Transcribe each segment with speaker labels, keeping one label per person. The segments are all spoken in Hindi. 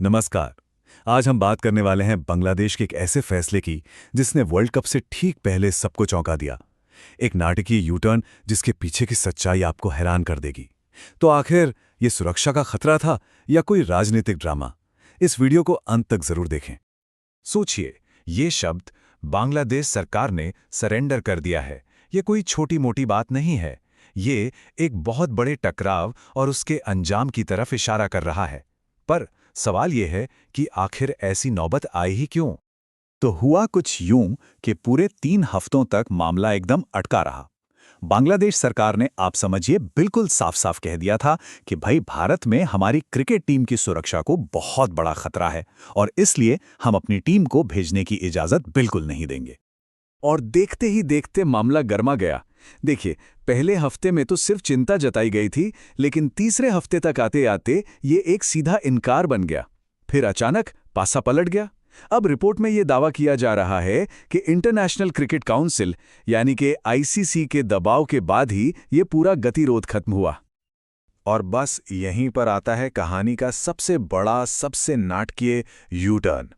Speaker 1: नमस्कार। आज हम बात करने वाले हैं बांग्लादेश के एक ऐसे फैसले की जिसने वर्ल्ड कप से ठीक पहले सबको चौंका दिया। एक नाटकीय यू टर्न जिसके पीछे की सच्चाई आपको हैरान कर देगी। तो आखिर ये सुरक्षा का खतरा था या कोई राजनीतिक ड्रामा? इस वीडियो को अंत तक जरूर देखें।
Speaker 2: सोचिए, ये शब्द बांग्लादेश सरकार ने सरेंडर कर दिया है। ये कोई छोटी मोटी बात नहीं है। ये एक बहुत बड़े टकराव और उसके अंजाम की तरफ इशारा कर रहा है। पर सवाल ये है कि आखिर ऐसी नौबत आई ही क्यों?
Speaker 3: तो हुआ कुछ यूं कि पूरे 3 हफ्तों तक मामला एकदम अटका रहा। बांग्लादेश सरकार ने, आप समझिए, बिल्कुल साफ साफ कह दिया था कि भाई, भारत में हमारी क्रिकेट टीम की सुरक्षा को बहुत बड़ा खतरा है और इसलिए हम अपनी टीम को भेजने की इजाजत बिल्कुल नहीं देंगे।
Speaker 4: और देखते ही देखते मामला गर्मा गया। देखिए, पहले हफ्ते में तो सिर्फ चिंता जताई गई थी, लेकिन तीसरे हफ्ते तक आते आते ये एक सीधा इनकार बन गया। फिर अचानक पासा पलट गया। अब रिपोर्ट में ये दावा किया जा रहा है कि इंटरनेशनल क्रिकेट काउंसिल यानी कि आईसीसी के दबाव के बाद ही ये पूरा गतिरोध खत्म हुआ।
Speaker 2: और बस यहीं पर आता है कहानी का सबसे बड़ा, सबसे नाटकीय यू टर्न।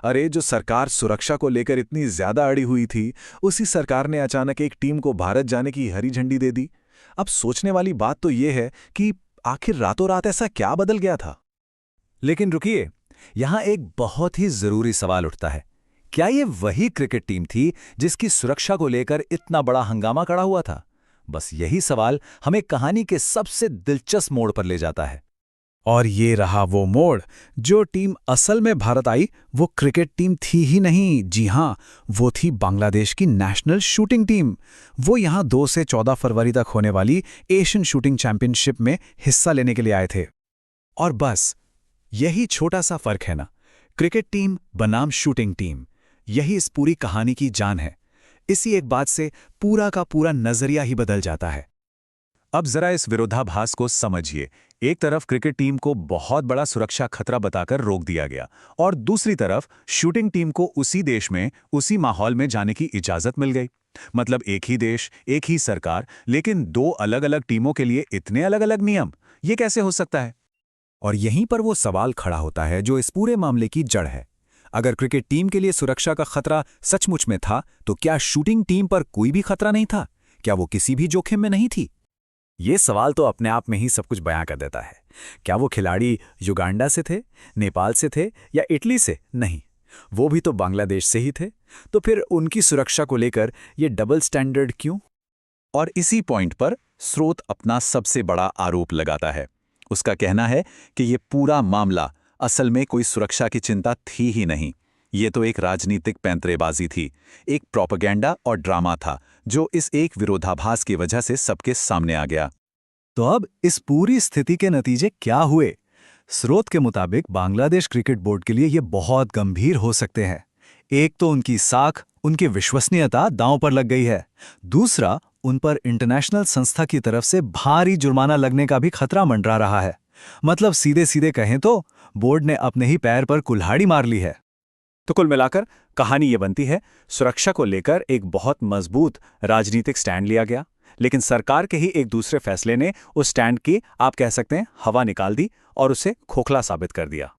Speaker 2: अरे, जो सरकार सुरक्षा को लेकर इतनी ज्यादा अड़ी हुई थी, उसी सरकार ने अचानक एक टीम को भारत जाने की हरी झंडी दे दी। अब सोचने वाली बात तो ये है कि आखिर रातों रात ऐसा क्या बदल गया था?
Speaker 3: लेकिन रुकिए, यहां एक बहुत ही जरूरी सवाल उठता है। क्या ये वही क्रिकेट टीम थी जिसकी सुरक्षा को लेकर इतना बड़ा हंगामा खड़ा हुआ था? बस यही सवाल हमें कहानी के सबसे दिलचस्प मोड़ पर ले जाता है।
Speaker 4: और ये रहा वो मोड़। जो टीम असल में भारत आई वो क्रिकेट टीम थी ही नहीं। जी हां, वो थी बांग्लादेश की नेशनल शूटिंग टीम। वो यहां 2 से 14 फरवरी तक होने वाली एशियन शूटिंग चैंपियनशिप में हिस्सा लेने के लिए आए थे। और बस यही छोटा सा फर्क है ना, क्रिकेट टीम बनाम शूटिंग टीम। यही इस पूरी कहानी की जान है। इसी एक बात से पूरा का पूरा नजरिया ही बदल जाता है।
Speaker 2: अब जरा इस विरोधाभास को समझिए। एक तरफ क्रिकेट टीम को बहुत बड़ा सुरक्षा खतरा बताकर रोक दिया गया और दूसरी तरफ शूटिंग टीम को उसी देश में, उसी माहौल में जाने की इजाजत मिल गई। मतलब एक ही देश, एक ही सरकार, लेकिन 2 अलग अलग टीमों के लिए इतने अलग अलग नियम। ये कैसे हो सकता है?
Speaker 3: और यहीं पर वो सवाल खड़ा होता है जो इस पूरे मामले की जड़ है। अगर क्रिकेट टीम के लिए सुरक्षा का खतरा सचमुच में था, तो क्या शूटिंग टीम पर कोई भी खतरा नहीं था? क्या वो किसी भी जोखिम में नहीं थी? ये सवाल तो अपने आप में ही सब कुछ बयां कर देता है। क्या वो खिलाड़ी युगांडा से थे, नेपाल से थे या इटली से? नहीं, वो भी तो बांग्लादेश से ही थे। तो फिर उनकी सुरक्षा को लेकर ये डबल स्टैंडर्ड क्यों?
Speaker 2: और इसी पॉइंट पर स्रोत अपना सबसे बड़ा आरोप लगाता है। उसका कहना है कि ये पूरा मामला असल में कोई सुरक्षा की चिंता थी ही नहीं। ये तो एक राजनीतिक पैंतरेबाजी थी, एक प्रोपेगेंडा और ड्रामा था जो इस एक विरोधाभास की वजह से सबके सामने आ गया।
Speaker 3: तो अब इस पूरी स्थिति के नतीजे क्या हुए? स्रोत के मुताबिक बांग्लादेश क्रिकेट बोर्ड के लिए ये बहुत गंभीर हो सकते हैं। एक तो उनकी साख, उनकी विश्वसनीयता दांव पर लग गई है। दूसरा, उन पर इंटरनेशनल संस्था की तरफ से भारी जुर्माना लगने का भी खतरा मंडरा रहा है। मतलब सीधे सीधे कहें तो बोर्ड ने अपने ही पैर पर कुल्हाड़ी मार ली है।
Speaker 4: तो कुल मिलाकर कहानी ये बनती है, सुरक्षा को लेकर एक बहुत मजबूत राजनीतिक स्टैंड लिया गया, लेकिन सरकार के ही एक दूसरे फैसले ने उस स्टैंड की, आप कह सकते हैं, हवा निकाल दी और उसे खोखला साबित कर दिया।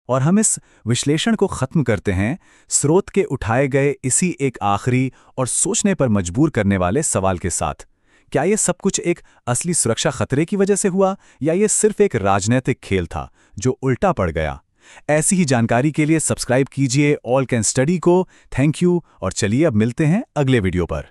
Speaker 3: और हम इस विश्लेषण को खत्म करते हैं स्रोत के उठाए गए इसी एक आखिरी और सोचने पर मजबूर करने वाले सवाल के साथ। क्या ये सब कुछ एक असली सुरक्षा खतरे की वजह से हुआ या ये सिर्फ एक राजनीतिक खेल था जो उल्टा पड़ गया? ऐसी ही जानकारी के लिए सब्सक्राइब कीजिए ऑल कैन स्टडी को। थैंक यू और चलिए अब मिलते हैं अगले वीडियो पर।